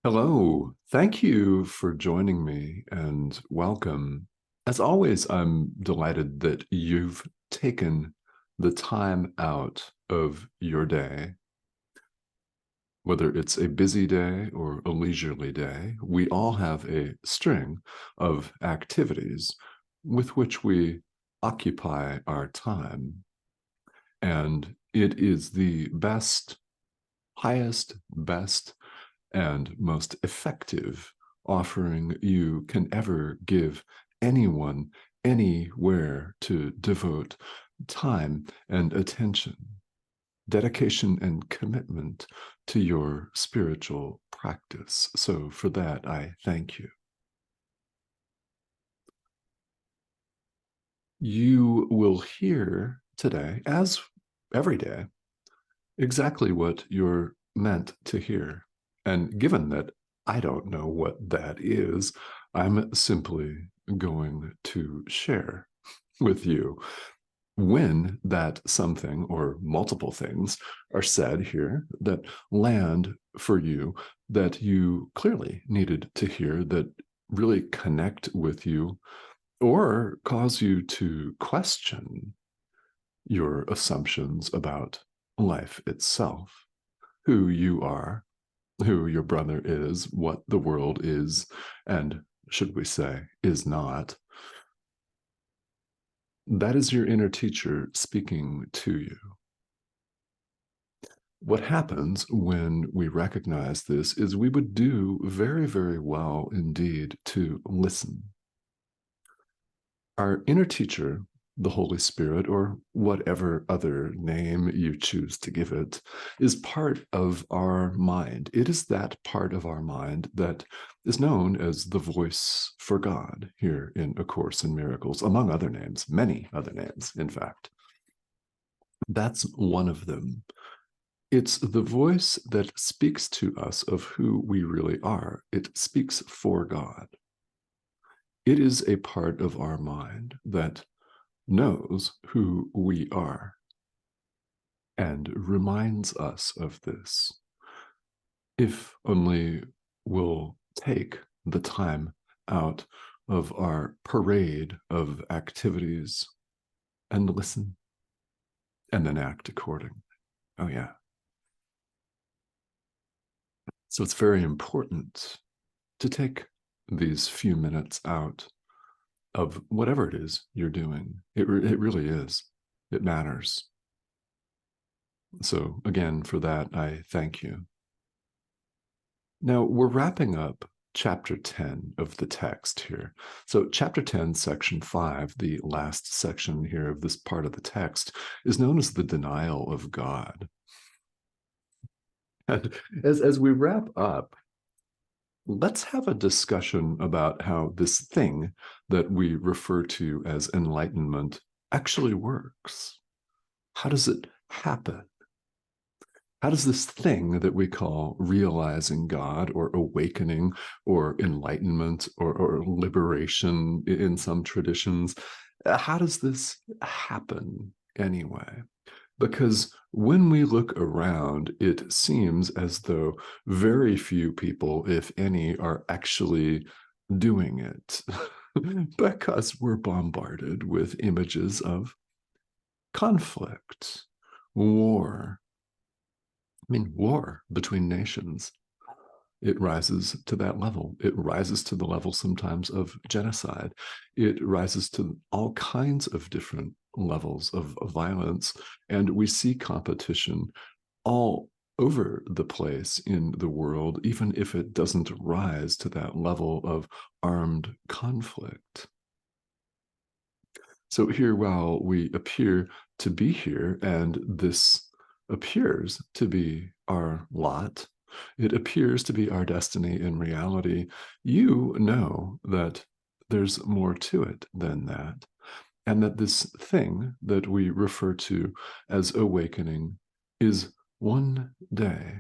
Hello. Thank you for joining me and welcome. As always, I'm delighted that you've taken the time out of your day. Whether it's a busy day or a leisurely day, we all have a string of activities with which we occupy our time. And it is the highest, best, and most effective offering you can ever give anyone anywhere to devote time and attention, dedication and commitment to your spiritual practice. So for that, I thank you. You will hear today, as every day, exactly what you're meant to hear. And given that I don't know what that is, I'm simply going to share with you when that something or multiple things are said here that land for you that you clearly needed to hear, that really connect with you or cause you to question your assumptions about life itself, who you are, who your brother is, what the world is, and should we say, is not. That is your inner teacher speaking to you. What happens when we recognize this is we would do very, very well indeed to listen. Our inner teacher, the Holy Spirit, or whatever other name you choose to give it, is part of our mind. It is that part of our mind that is known as the voice for God here in A Course in Miracles, among other names, many other names, in fact. That's one of them. It's the voice that speaks to us of who we really are. It speaks for God. It is a part of our mind that knows who we are and reminds us of this. If only we'll take the time out of our parade of activities and listen and then act accordingly. Oh, yeah. So it's very important to take these few minutes out of whatever it is you're doing. It really is. It matters. So again, for that, I thank you. Now we're wrapping up chapter 10 of the text here. So chapter 10, section 5, the last section here of this part of the text, is known as the denial of God. And as we wrap up, let's have a discussion about how this thing that we refer to as enlightenment actually works. How does it happen? How does this thing that we call realizing God or awakening or enlightenment or liberation in some traditions, how does this happen anyway? Because when we look around, it seems as though very few people, if any, are actually doing it because we're bombarded with images of conflict, war. I mean, war between nations. It rises to that level. It rises to the level sometimes of genocide. It rises to all kinds of different levels of violence. And we see competition all over the place in the world, even if it doesn't rise to that level of armed conflict. So here, while we appear to be here, and this appears to be our lot, it appears to be our destiny in reality, you know that there's more to it than that. And that this thing that we refer to as awakening is one day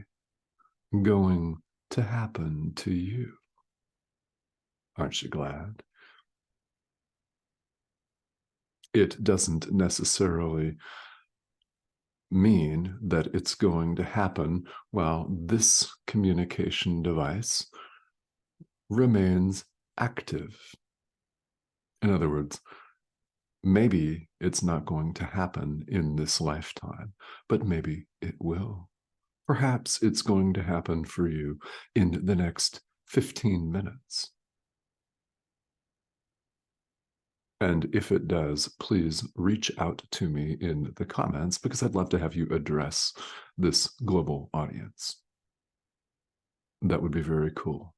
going to happen to you. Aren't you glad? It doesn't necessarily mean that it's going to happen while this communication device remains active. In other words, maybe it's not going to happen in this lifetime, but maybe it will. Perhaps it's going to happen for you in the next 15 minutes. And if it does, please reach out to me in the comments because I'd love to have you address this global audience. That would be very cool.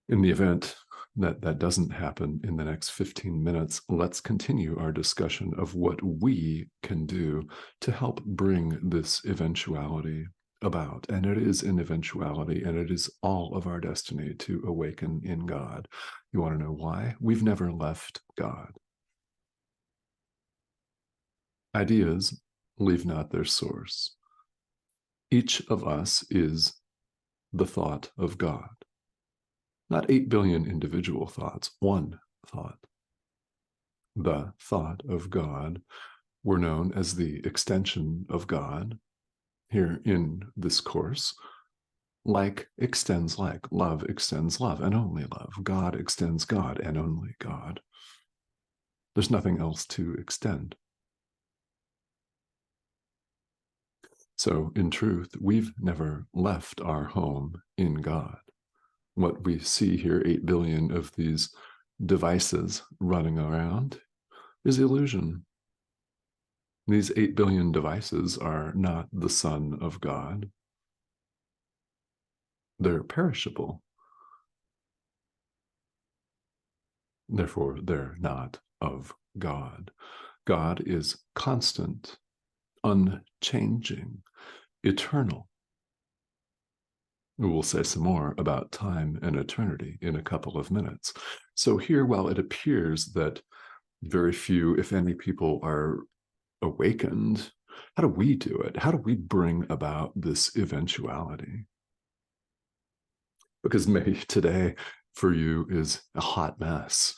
In the event that that doesn't happen in the next 15 minutes, let's continue our discussion of what we can do to help bring this eventuality about. And it is an eventuality, and it is all of our destiny to awaken in God. You want to know why? We've never left God. Ideas leave not their source. Each of us is the thought of God. Not 8 billion individual thoughts, one thought. The thought of God. We're known as the extension of God here in this course. Like extends like, love extends love, and only love. God extends God, and only God. There's nothing else to extend. So, in truth, we've never left our home in God. What we see here, 8 billion of these devices running around, is illusion. These 8 billion devices are not the Son of God. They're perishable. Therefore, they're not of God. God is constant, unchanging, eternal. We'll say some more about time and eternity in a couple of minutes. So here, while it appears that very few, if any, people are awakened, how do we do it? How do we bring about this eventuality? Because maybe today for you is a hot mess,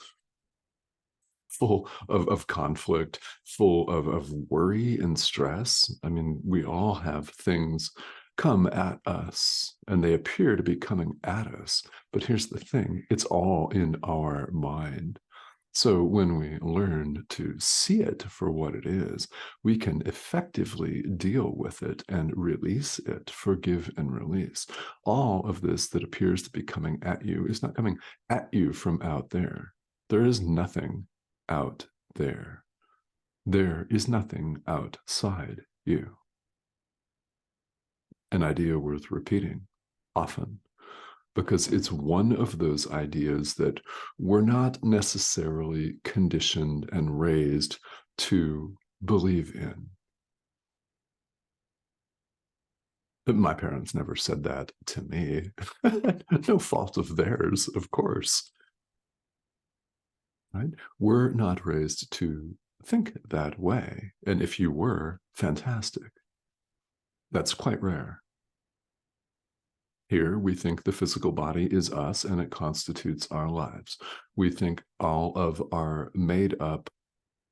full of conflict, full of worry and stress. I mean, we all have things come at us and they appear to be coming at us. But here's the thing, it's all in our mind. So when we learn to see it for what it is, we can effectively deal with it and release it, forgive and release. All of this that appears to be coming at you is not coming at you from out there. There is nothing out there. There is nothing outside you. An idea worth repeating often, because it's one of those ideas that we're not necessarily conditioned and raised to believe in. But my parents never said that to me. No fault of theirs, of course. Right? We're not raised to think that way. And if you were, fantastic. That's quite rare. Here, we think the physical body is us and it constitutes our lives. We think all of our made up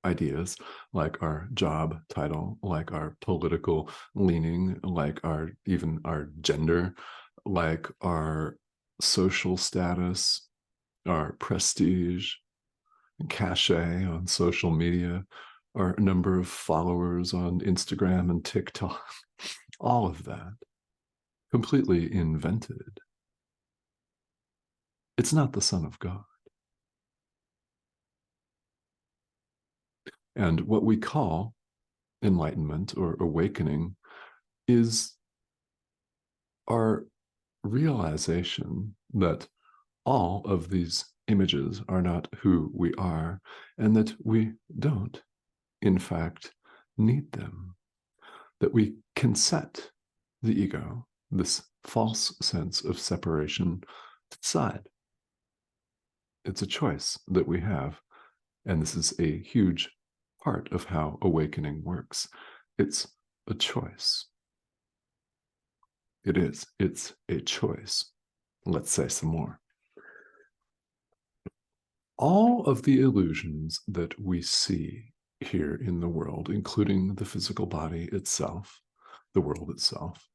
ideas, like our job title, like our political leaning, like even our gender, like our social status, our prestige, cachet on social media, our number of followers on Instagram and TikTok, all of that. Completely invented. It's not the Son of God. And what we call enlightenment or awakening is our realization that all of these images are not who we are, and that we don't, in fact, need them. That we can set the ego, this false sense of separation, aside. It's a choice that we have, and this is a huge part of how awakening works. It's a choice. It is. It's a choice. Let's say some more. All of the illusions that we see here in the world, including the physical body itself, the world itself,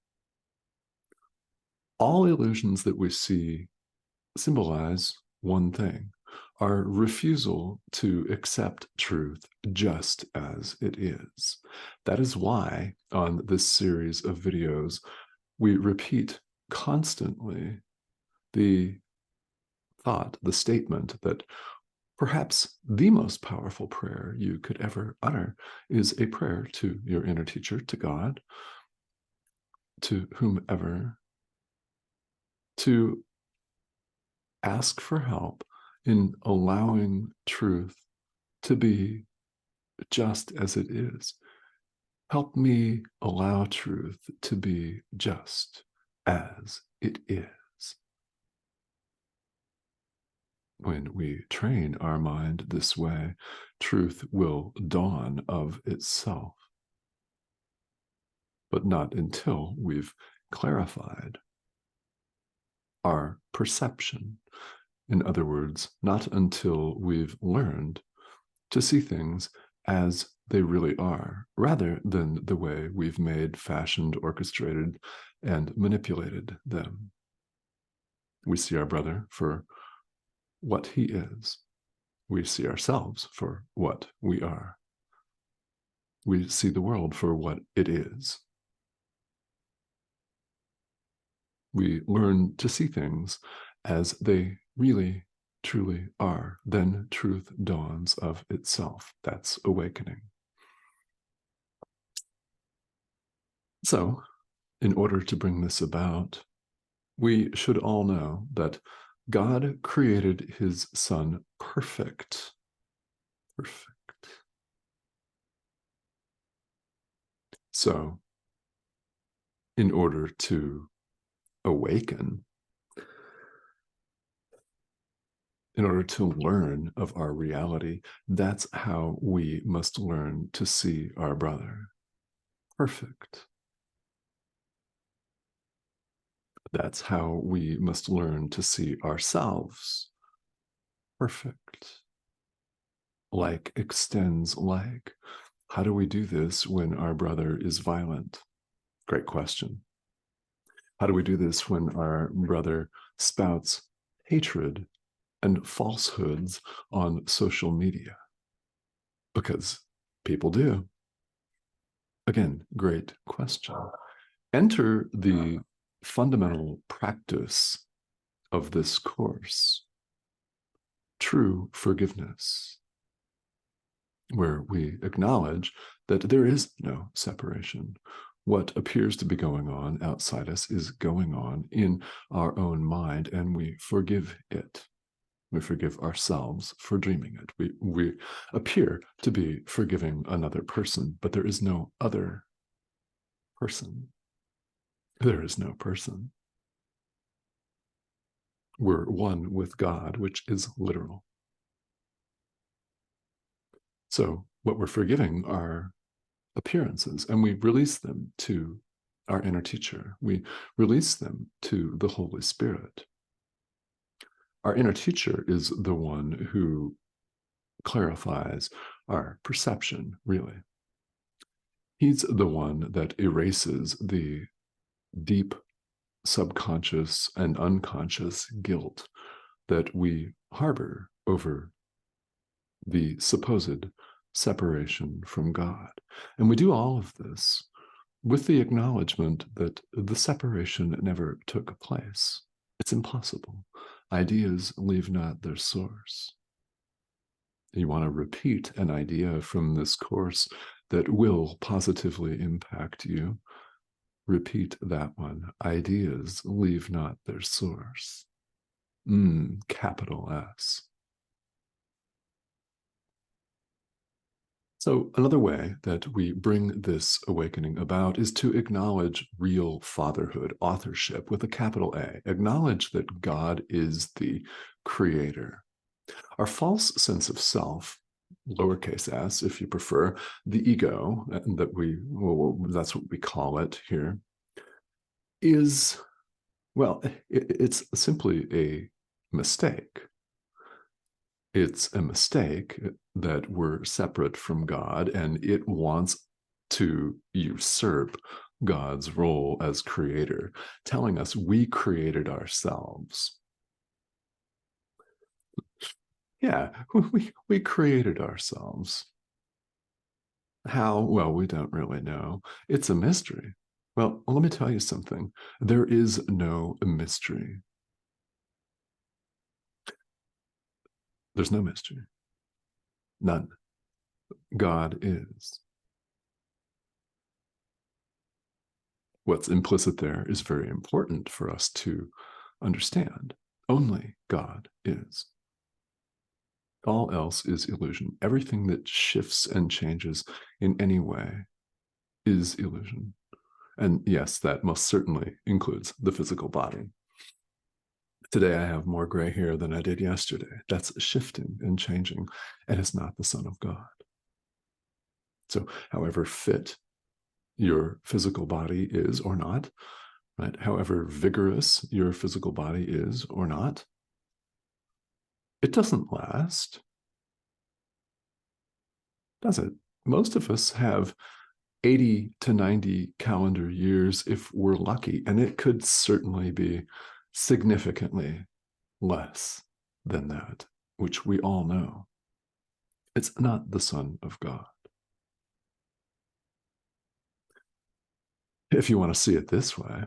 All illusions that we see symbolize one thing: our refusal to accept truth just as it is. That is why on this series of videos, we repeat constantly the thought, the statement that perhaps the most powerful prayer you could ever utter is a prayer to your inner teacher, to God, to whomever, to ask for help in allowing truth to be just as it is. Help me allow truth to be just as it is. When we train our mind this way, truth will dawn of itself, but not until we've clarified our perception. In other words, not until we've learned to see things as they really are, rather than the way we've made, fashioned, orchestrated, and manipulated them. We see our brother for what he is. We see ourselves for what we are. We see the world for what it is. We learn to see things as they really, truly are. Then truth dawns of itself. That's awakening. So, in order to bring this about, we should all know that God created his Son perfect. Perfect. So, in order to awaken, in order to learn of our reality, that's how we must learn to see our brother. Perfect. That's how we must learn to see ourselves. Perfect. Like extends like. How do we do this when our brother is violent? Great question. How do we do this when our brother spouts hatred and falsehoods on social media? Because people do. Again, great question. Enter the fundamental practice of this course, true forgiveness, where we acknowledge that there is no separation. What appears to be going on outside us is going on in our own mind, and we forgive it. We forgive ourselves for dreaming it. We appear to be forgiving another person, but there is no other person. There is no person. We're one with God, which is literal. So what we're forgiving are appearances, and we release them to our inner teacher. We release them to the Holy Spirit. Our inner teacher is the one who clarifies our perception, really. He's the one that erases the deep subconscious and unconscious guilt that we harbor over the supposed separation from God. And we do all of this with the acknowledgement that the separation never took place. It's impossible. Ideas leave not their source. You want to repeat an idea from this course that will positively impact you. Repeat that one. Ideas leave not their source. Capital S. So another way that we bring this awakening about is to acknowledge real fatherhood, authorship with a capital A. Acknowledge that God is the creator. Our false sense of self, lowercase s if you prefer, the ego, that that's what we call it here, is, well, it's simply a mistake. It's a mistake that we're separate from God, and it wants to usurp God's role as creator, telling us we created ourselves. Yeah, we created ourselves. How? Well, we don't really know. It's a mystery. Well, let me tell you something. There is no mystery. There's no mystery. None. God is. What's implicit there is very important for us to understand. Only God is. All else is illusion. Everything that shifts and changes in any way is illusion. And yes, that most certainly includes the physical body. Today, I have more gray hair than I did yesterday. That's shifting and changing, and it's not the Son of God. So, however fit your physical body is or not, right? However vigorous your physical body is or not, it doesn't last, does it? Most of us have 80 to 90 calendar years if we're lucky, and it could certainly be significantly less than that, which we all know. It's not the Son of God. If you want to see it this way,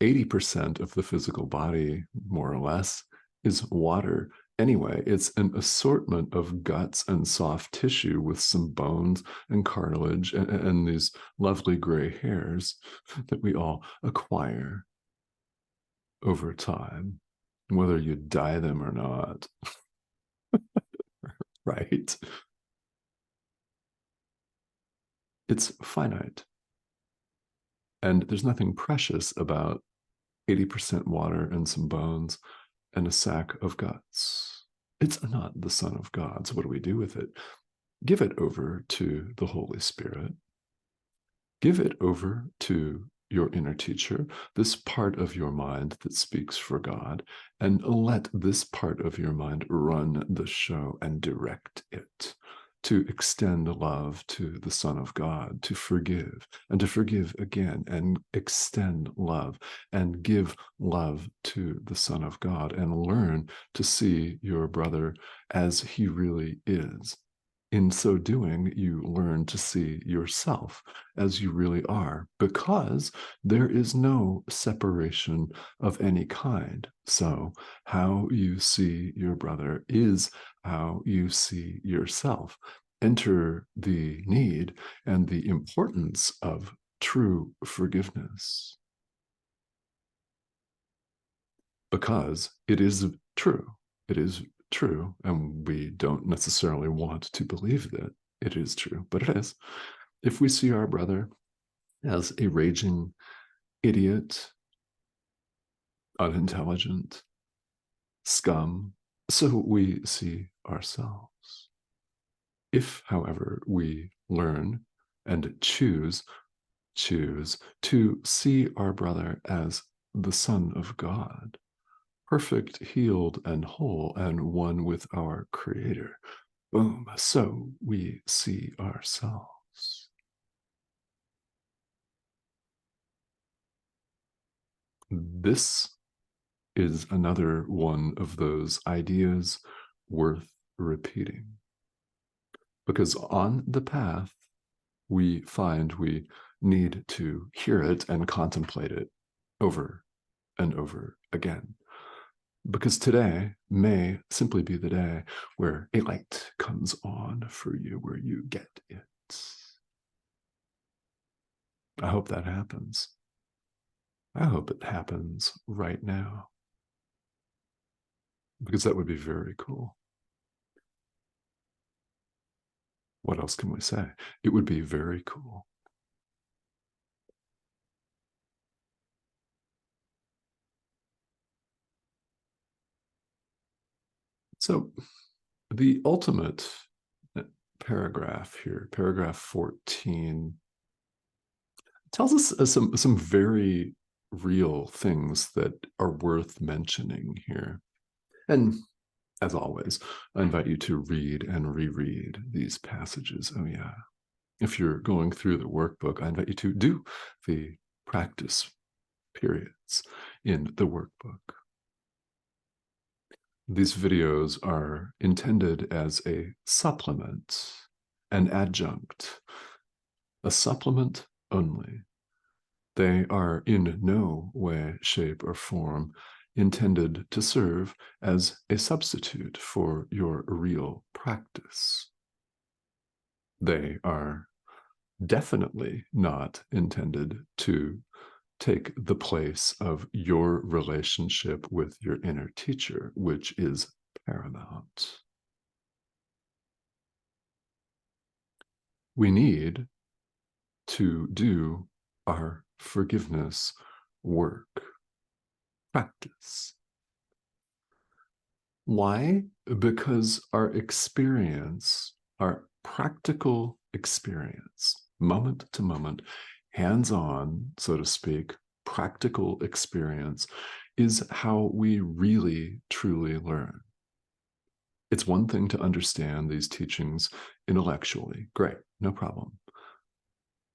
80% of the physical body, more or less, is water. Anyway, it's an assortment of guts and soft tissue with some bones and cartilage and these lovely gray hairs that we all acquire over time, whether you dye them or not. Right? It's finite. And there's nothing precious about 80% water and some bones and a sack of guts. It's not the Son of God. So what do we do with it? Give it over to the Holy Spirit. Give it over to your inner teacher, this part of your mind that speaks for God, and let this part of your mind run the show and direct it to extend love to the Son of God, to forgive and to forgive again and extend love and give love to the Son of God and learn to see your brother as he really is. In so doing, you learn to see yourself as you really are, because there is no separation of any kind. So, how you see your brother is how you see yourself. Enter the need and the importance of true forgiveness, because it is true. It is true, and we don't necessarily want to believe that it is true, but it is. If we see our brother as a raging idiot, unintelligent, scum, so we see ourselves. If, however, we learn and choose to see our brother as the Son of God, perfect, healed, and whole, and one with our Creator, boom, so we see ourselves. This is another one of those ideas worth repeating, because on the path, we find we need to hear it and contemplate it over and over again. Because today may simply be the day where a light comes on for you, where you get it. I hope that happens. I hope it happens right now, because that would be very cool. What else can we say? It would be very cool. So the ultimate paragraph here, paragraph 14, tells us some very real things that are worth mentioning here. And as always, I invite you to read and reread these passages. Oh, yeah. If you're going through the workbook, I invite you to do the practice periods in the workbook. These videos are intended as a supplement, an adjunct, a supplement only. They are in no way, shape, or form intended to serve as a substitute for your real practice. They are definitely not intended to take the place of your relationship with your inner teacher, which is paramount. We need to do our forgiveness work, practice. Why? Because our experience, our practical experience, moment to moment, hands on, so to speak, practical experience is how we really, truly learn. It's one thing to understand these teachings intellectually. Great, no problem.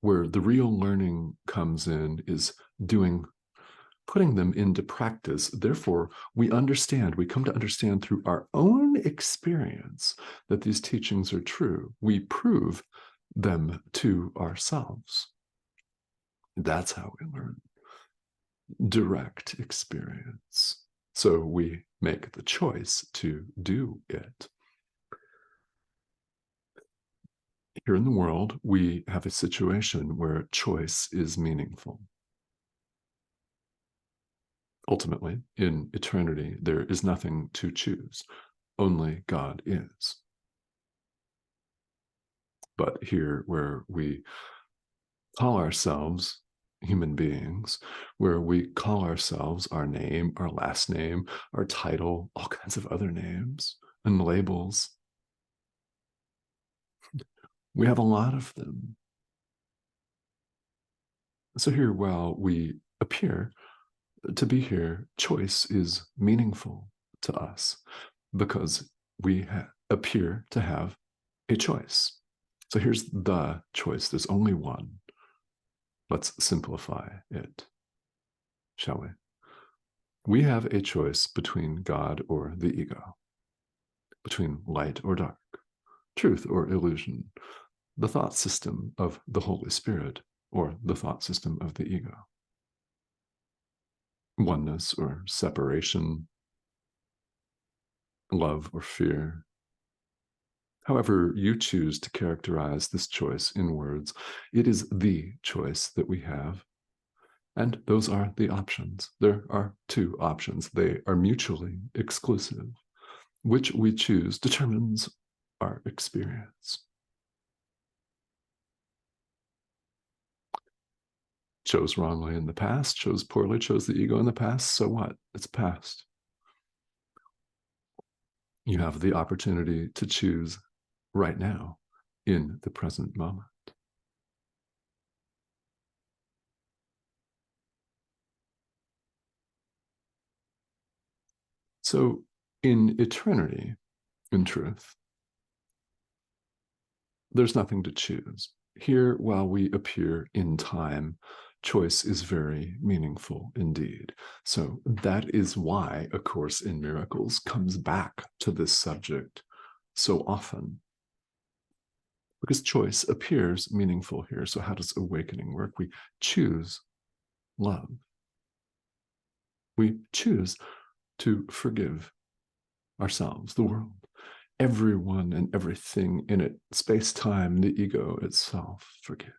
Where the real learning comes in is putting them into practice. Therefore, we come to understand through our own experience that these teachings are true. We prove them to ourselves. That's how we learn. Direct experience. So we make the choice to do it. Here in the world, we have a situation where choice is meaningful. Ultimately, in eternity, there is nothing to choose. Only God is. But here, where we call ourselves human beings, where we call ourselves our name, our last name, our title, all kinds of other names and labels, we have a lot of them. So here, while we appear to be here, choice is meaningful to us because we appear to have a choice. So here's the choice. There's only one. Let's simplify it, shall we? We have a choice between God or the ego, between light or dark, truth or illusion, the thought system of the Holy Spirit or the thought system of the ego, oneness or separation, love or fear. However you choose to characterize this choice in words, it is the choice that we have. And those are the options. There are two options. They are mutually exclusive. Which we choose determines our experience. Chose wrongly in the past, chose poorly, chose the ego in the past. So what? It's past. You have the opportunity to choose right now in the present moment. So in eternity, in truth, there's nothing to choose. Here, while we appear in time, choice is very meaningful indeed. So that is why A Course in Miracles comes back to this subject so often, because choice appears meaningful here. So how does awakening work? We choose love. We choose to forgive ourselves, the world, everyone and everything in it, space, time, the ego itself. Forgive.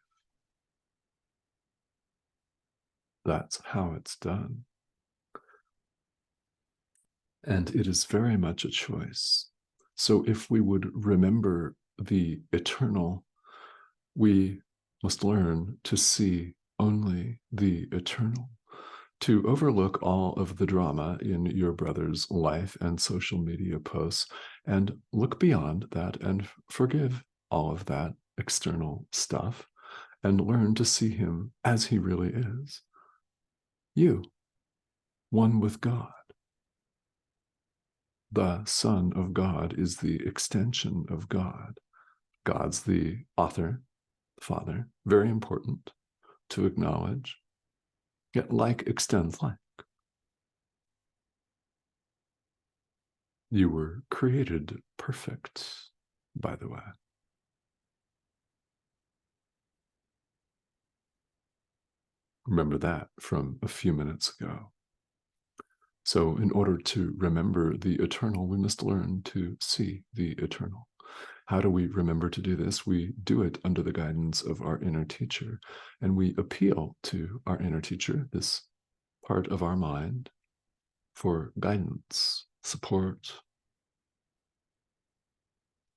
That's how it's done. And it is very much a choice. So if we would remember the eternal, we must learn to see only the eternal, to overlook all of the drama in your brother's life and social media posts, and look beyond that and forgive all of that external stuff and learn to see him as he really is. You, one with God. The Son of God is the extension of God. God's the author, Father, very important to acknowledge, yet like extends like. You were created perfect, by the way. Remember that from a few minutes ago. So, in order to remember the eternal, we must learn to see the eternal. How do we remember to do this? We do it under the guidance of our inner teacher, and we appeal to our inner teacher, this part of our mind, for guidance, support.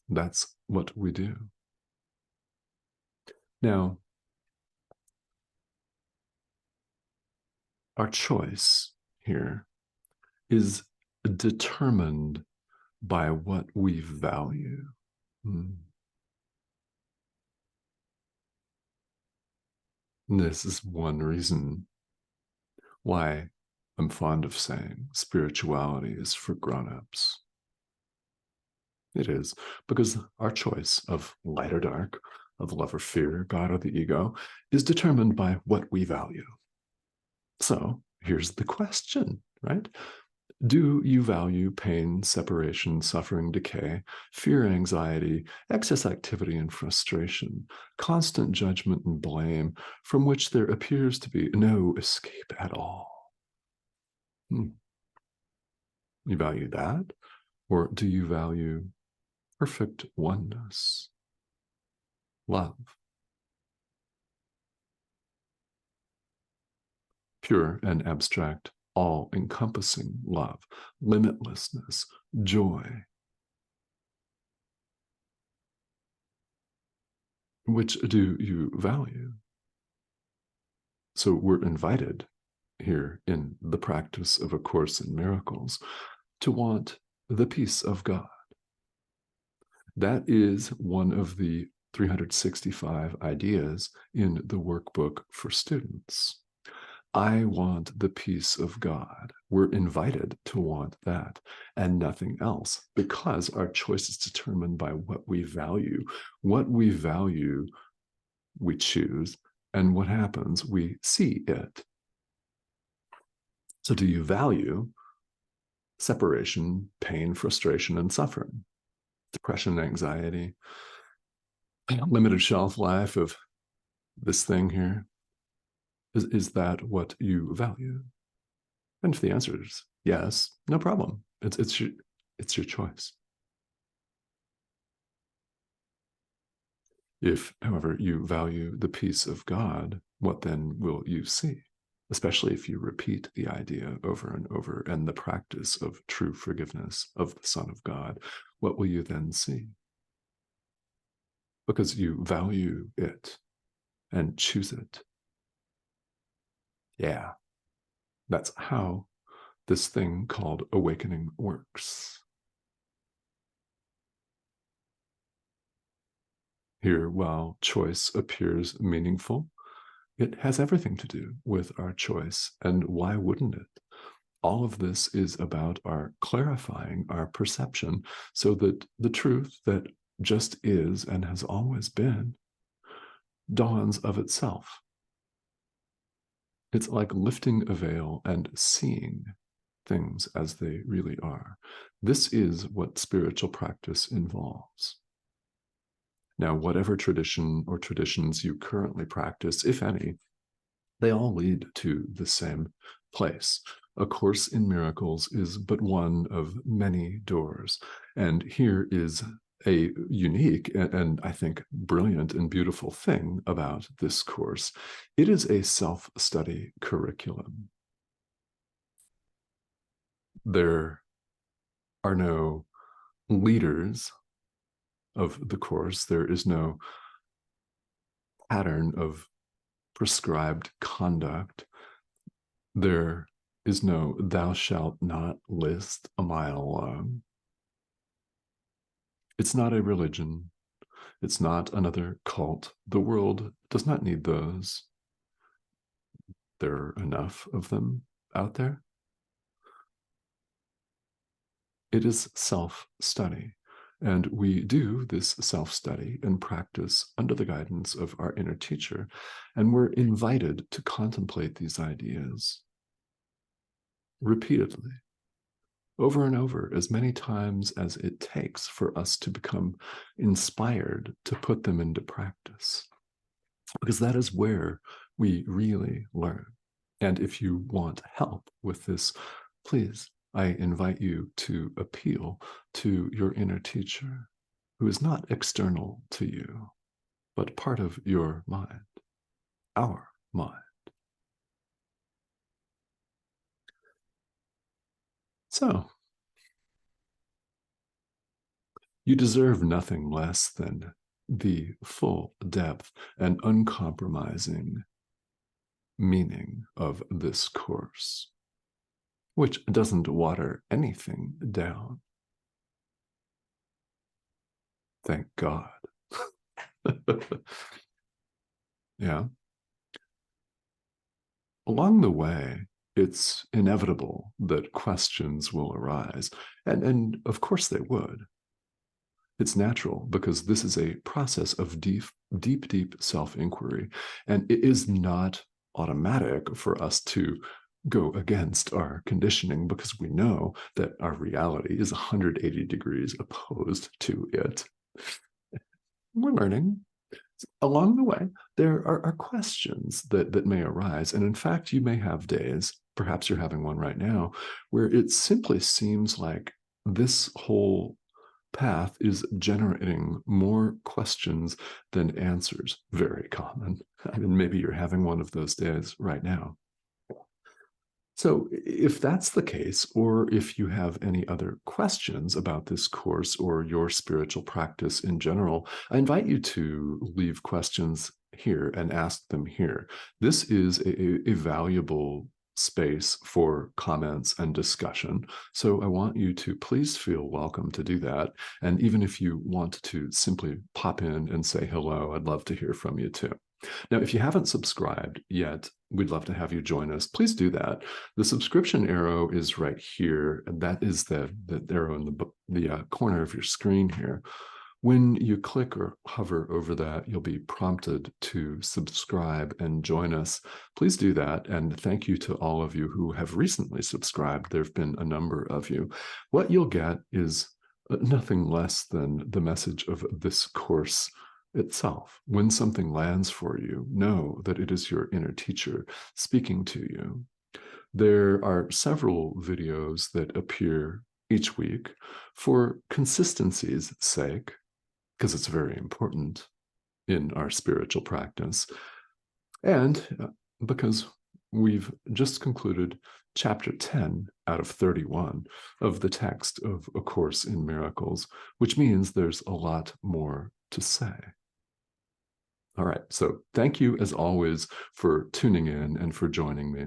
That's what we do. Now, our choice here is determined by what we value. This is one reason why I'm fond of saying spirituality is for grown-ups. It is, because our choice of light or dark, of love or fear, God or the ego, is determined by what we value. So here's the question, right? Do you value pain, separation, suffering, decay, fear, anxiety, excess activity and frustration, constant judgment and blame, from which there appears to be no escape at all? You value that? Or do you value perfect oneness, love, pure and abstract, all-encompassing love, limitlessness, joy? Which do you value? So we're invited here in the practice of A Course in Miracles to want the peace of God. That is one of the 365 ideas in the workbook for students. I want the peace of God. We're invited to want that and nothing else, because our choice is determined by what we value. What we value, we choose, and what happens, we see it. So do you value separation, pain, frustration, and suffering, depression, anxiety, limited shelf life of this thing here? Is that what you value? And if the answer is yes, no problem. It's your choice. If, however, you value the peace of God, what then will you see? Especially if you repeat the idea over and over and the practice of true forgiveness of the Son of God, what will you then see? Because you value it and choose it. Yeah, that's how this thing called awakening works. Here, while choice appears meaningful, it has everything to do with our choice. And why wouldn't it? All of this is about our clarifying our perception so that the truth that just is and has always been dawns of itself. It's like lifting a veil and seeing things as they really are. This is what spiritual practice involves. Now, whatever tradition or traditions you currently practice, if any, they all lead to the same place. A Course in Miracles is but one of many doors. And here is a unique and I think brilliant and beautiful thing about this course. It is a self-study curriculum. There are no leaders of the course. There is no pattern of prescribed conduct. There is no thou shalt not list a mile long. It's not a religion. It's not another cult. The world does not need those. There are enough of them out there. It is self-study. And we do this self-study and practice under the guidance of our inner teacher. And we're invited to contemplate these ideas repeatedly, over and over, as many times as it takes for us to become inspired to put them into practice. Because that is where we really learn. And if you want help with this, please, I invite you to appeal to your inner teacher, who is not external to you, but part of your mind, our mind. So, you deserve nothing less than the full depth and uncompromising meaning of this course, which doesn't water anything down. Thank God. Yeah. Along the way, it's inevitable that questions will arise. And of course they would. It's natural because this is a process of deep self-inquiry. And it is not automatic for us to go against our conditioning because we know that our reality is 180 degrees opposed to it. We're learning. Along the way, there are questions that may arise. And in fact, you may have days, perhaps you're having one right now, where it simply seems like this whole path is generating more questions than answers. Very common. I mean, maybe you're having one of those days right now. So if that's the case, or if you have any other questions about this course or your spiritual practice in general, I invite you to leave questions here and ask them here. This is a valuable space for comments and discussion. So I want you to please feel welcome to do that. And even if you want to simply pop in and say hello, I'd love to hear from you too. Now, if you haven't subscribed yet, we'd love to have you join us. Please do that. The subscription arrow is right here, and that is the arrow in the corner of your screen here. When you click or hover over that, you'll be prompted to subscribe and join us. Please do that. And thank you to all of you who have recently subscribed. There have been a number of you. What you'll get is nothing less than the message of this course itself. When something lands for you, know that it is your inner teacher speaking to you. There are several videos that appear each week for consistency's sake, because it's very important in our spiritual practice, and because we've just concluded chapter 10 out of 31 of the text of A Course in Miracles, which means there's a lot more to say. All right, so thank you as always for tuning in and for joining me.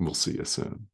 We'll see you soon.